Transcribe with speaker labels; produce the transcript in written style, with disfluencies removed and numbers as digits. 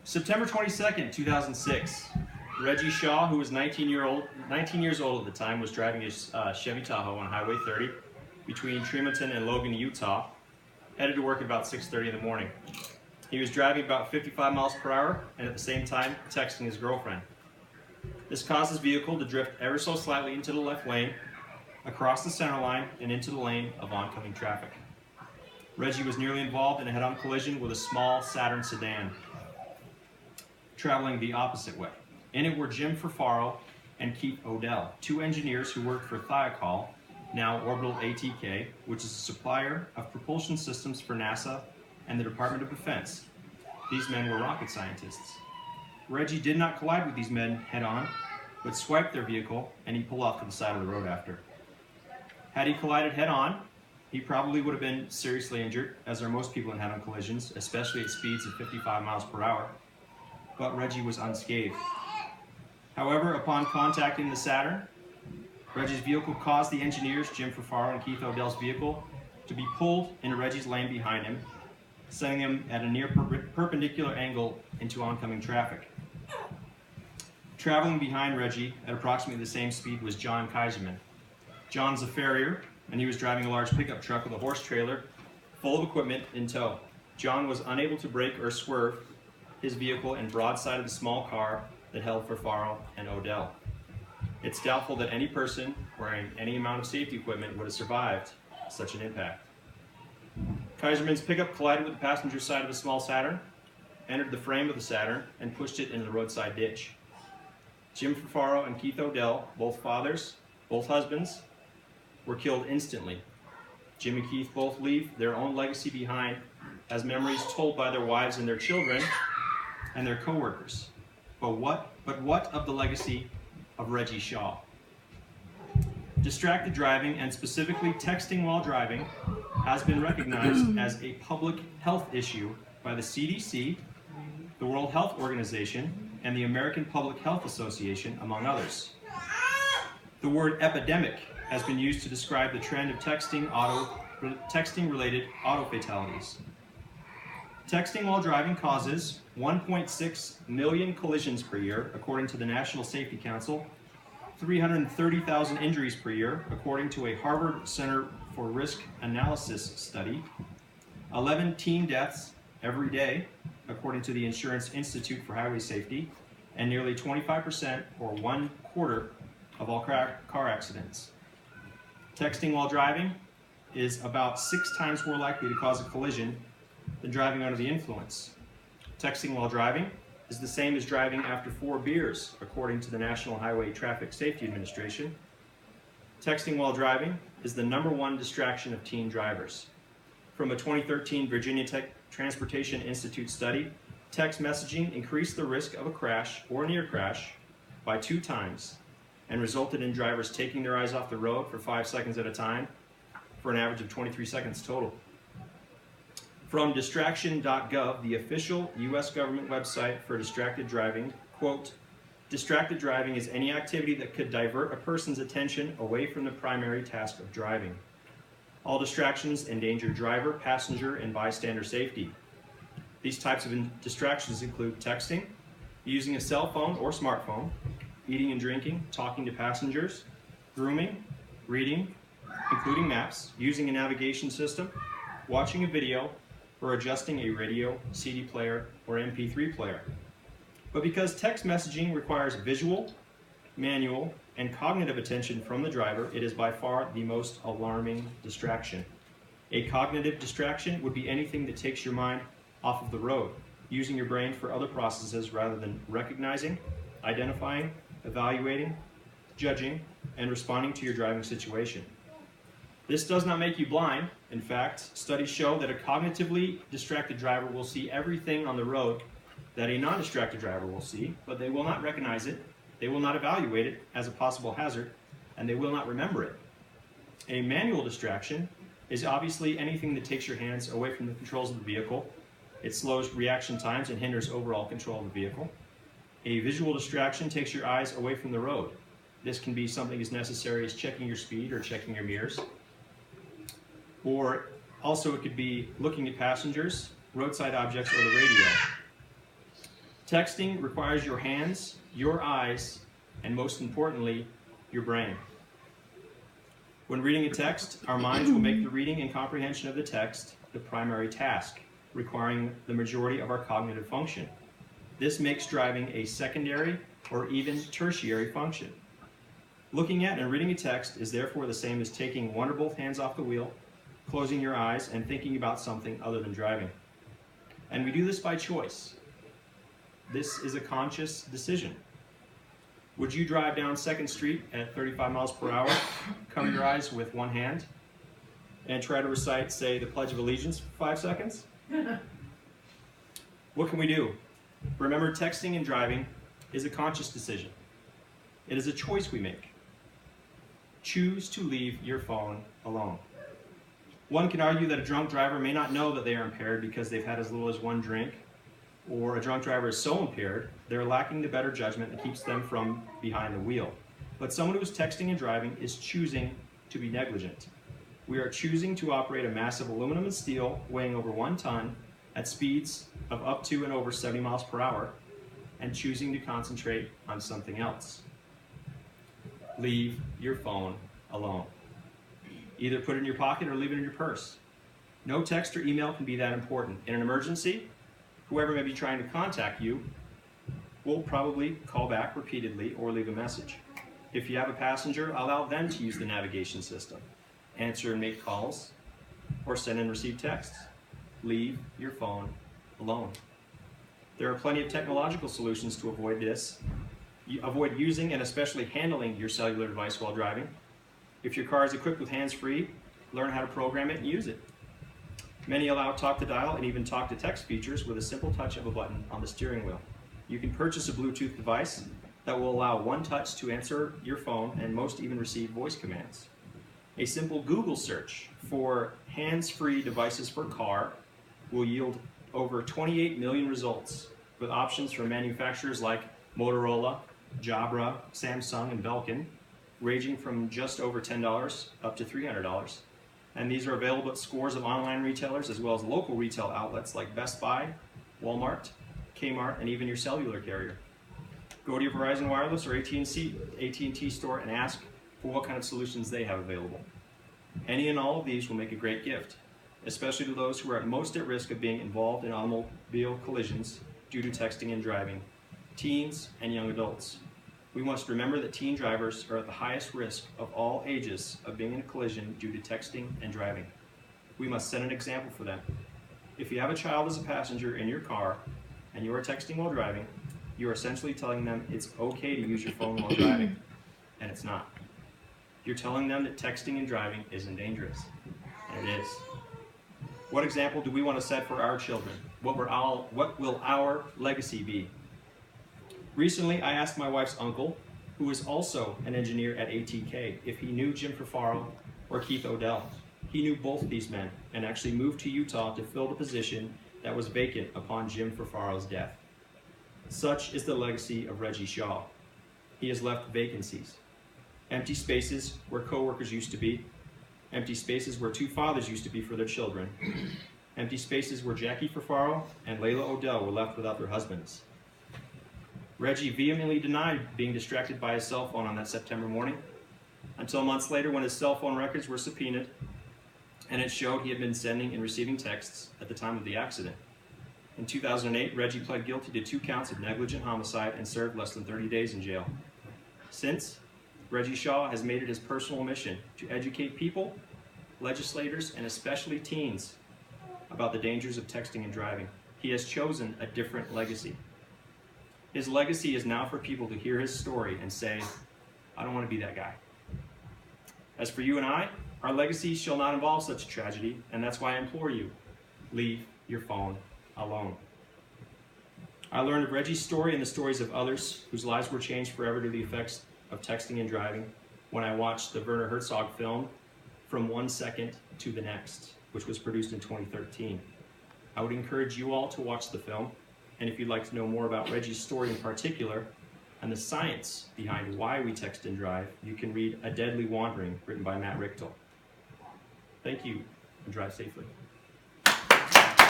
Speaker 1: September 22nd, 2006. Reggie Shaw, who was 19 years old at the time, was driving his Chevy Tahoe on Highway 30 between Tremonton and Logan, Utah, headed to work at about 6:30 in the morning. He was driving about 55 miles per hour and at the same time texting his girlfriend. This caused his vehicle to drift ever so slightly into the left lane, across the center line, and into the lane of oncoming traffic. Reggie was nearly involved in a head-on collision with a small Saturn sedan, traveling the opposite way. In it were Jim Furfaro and Keith Odell, two engineers who worked for Thiokol, now Orbital ATK, which is a supplier of propulsion systems for NASA and the Department of Defense. These men were rocket scientists. Reggie did not collide with these men head-on, but swiped their vehicle, and he pulled off to the side of the road after. Had he collided head-on, he probably would have been seriously injured, as are most people in head-on collisions, especially at speeds of 55 miles per hour. But Reggie was unscathed. However, upon contacting the Saturn, Reggie's vehicle caused the engineers, Jim Furfaro and Keith Odell's vehicle, to be pulled into Reggie's lane behind him, sending him at a near perpendicular angle into oncoming traffic. Traveling behind Reggie at approximately the same speed was John Kaiserman. John's a farrier, and he was driving a large pickup truck with a horse trailer full of equipment in tow. John was unable to brake or swerve his vehicle and broadsided the small car that held Furfaro and Odell. It's doubtful that any person wearing any amount of safety equipment would have survived such an impact. Kaiserman's pickup collided with the passenger side of a small Saturn, entered the frame of the Saturn, and pushed it into the roadside ditch. Jim Furfaro and Keith Odell, both fathers, both husbands, were killed instantly. Jim and Keith both leave their own legacy behind as memories told by their wives and their children and their co-workers. But what of the legacy of Reggie Shaw? Distracted driving, and specifically texting while driving, has been recognized as a public health issue by the CDC, the World Health Organization, and the American Public Health Association, among others. The word epidemic has been used to describe the trend of texting-related auto fatalities. Texting while driving causes 1.6 million collisions per year, according to the National Safety Council, 330,000 injuries per year, according to a Harvard Center for Risk Analysis study, 11 teen deaths every day, according to the Insurance Institute for Highway Safety, and nearly 25%, or 1/4, of all car accidents. Texting while driving is about 6 times more likely to cause a collision than driving under the influence. Texting while driving is the same as driving after 4 beers, according to the National Highway Traffic Safety Administration. Texting while driving is the #1 distraction of teen drivers. From a 2013 Virginia Transportation Institute study, text messaging increased the risk of a crash or near crash by 2 times and resulted in drivers taking their eyes off the road for 5 seconds at a time, for an average of 23 seconds total. From distraction.gov, the official U.S. government website for distracted driving, quote, "Distracted driving is any activity that could divert a person's attention away from the primary task of driving. All distractions endanger driver, passenger, and bystander safety. These types of distractions include texting, using a cell phone or smartphone, eating and drinking, talking to passengers, grooming, reading, including maps, using a navigation system, watching a video, or adjusting a radio, CD player, or MP3 player. But because text messaging requires visual, manual, and cognitive attention from the driver, it is by far the most alarming distraction. A cognitive distraction would be anything that takes your mind off of the road, using your brain for other processes rather than recognizing, identifying, evaluating, judging, and responding to your driving situation. This does not make you blind. In fact, studies show that a cognitively distracted driver will see everything on the road that a non-distracted driver will see, but they will not recognize it, they will not evaluate it as a possible hazard, and they will not remember it. A manual distraction is obviously anything that takes your hands away from the controls of the vehicle. It slows reaction times and hinders overall control of the vehicle. A visual distraction takes your eyes away from the road. This can be something as necessary as checking your speed or checking your mirrors. Or also it could be looking at passengers, roadside objects, or the radio. Texting requires your hands, your eyes, and most importantly, your brain. When reading a text, our minds will make the reading and comprehension of the text the primary task, requiring the majority of our cognitive function. This makes driving a secondary or even tertiary function. Looking at and reading a text is therefore the same as taking one or both hands off the wheel, closing your eyes, and thinking about something other than driving. And we do this by choice. This is a conscious decision. Would you drive down 2nd Street at 35 miles per hour, cover your eyes with one hand, and try to recite, say, the Pledge of Allegiance for 5 seconds? What can we do? Remember, texting and driving is a conscious decision. It is a choice we make. Choose to leave your phone alone. One can argue that a drunk driver may not know that they are impaired because they've had as little as one drink, or a drunk driver is so impaired they're lacking the better judgment that keeps them from behind the wheel. But someone who is texting and driving is choosing to be negligent. We are choosing to operate a massive aluminum and steel weighing over 1 ton at speeds of up to and over 70 miles per hour and choosing to concentrate on something else. Leave your phone alone. Either put it in your pocket or leave it in your purse. No text or email can be that important. In an emergency, whoever may be trying to contact you will probably call back repeatedly or leave a message. If you have a passenger, allow them to use the navigation system, answer and make calls, or send and receive texts. Leave your phone alone. There are plenty of technological solutions to avoid this. Avoid using and especially handling your cellular device while driving. If your car is equipped with hands-free, learn how to program it and use it. Many allow talk-to-dial and even talk-to-text features with a simple touch of a button on the steering wheel. You can purchase a Bluetooth device that will allow one touch to answer your phone and most even receive voice commands. A simple Google search for hands-free devices for car will yield over 28 million results with options from manufacturers like Motorola, Jabra, Samsung, and Belkin, ranging from just over $10 up to $300. And these are available at scores of online retailers as well as local retail outlets like Best Buy, Walmart, Kmart, and even your cellular carrier. Go to your Verizon Wireless or AT&T store and ask for what kind of solutions they have available. Any and all of these will make a great gift, especially to those who are most at risk of being involved in automobile collisions due to texting and driving, teens and young adults. We must remember that teen drivers are at the highest risk of all ages of being in a collision due to texting and driving. We must set an example for them. If you have a child as a passenger in your car and you are texting while driving, you are essentially telling them it's okay to use your phone while driving, and it's not. You're telling them that texting and driving isn't dangerous, and it is. What example do we want to set for our children? What will our legacy be? Recently, I asked my wife's uncle, who is also an engineer at ATK, if he knew Jim Fafaro or Keith Odell. He knew both of these men and actually moved to Utah to fill the position that was vacant upon Jim Fafaro's death. Such is the legacy of Reggie Shaw. He has left vacancies. Empty spaces where co-workers used to be. Empty spaces where 2 fathers used to be for their children. Empty spaces where Jackie Fafaro and Layla Odell were left without their husbands. Reggie vehemently denied being distracted by his cell phone on that September morning, until months later when his cell phone records were subpoenaed, and it showed he had been sending and receiving texts at the time of the accident. In 2008, Reggie pled guilty to 2 counts of negligent homicide and served less than 30 days in jail. Since, Reggie Shaw has made it his personal mission to educate people, legislators, and especially teens about the dangers of texting and driving. He has chosen a different legacy. His legacy is now for people to hear his story and say, I don't want to be that guy. As for you and I, our legacy shall not involve such a tragedy, and that's why I implore you, leave your phone alone. I learned of Reggie's story and the stories of others whose lives were changed forever due to the effects of texting and driving when I watched the Werner Herzog film, From 1 Second to the Next, which was produced in 2013. I would encourage you all to watch the film, and if you'd like to know more about Reggie's story in particular, and the science behind why we text and drive, you can read A Deadly Wandering, written by Matt Richtel. Thank you, and drive safely.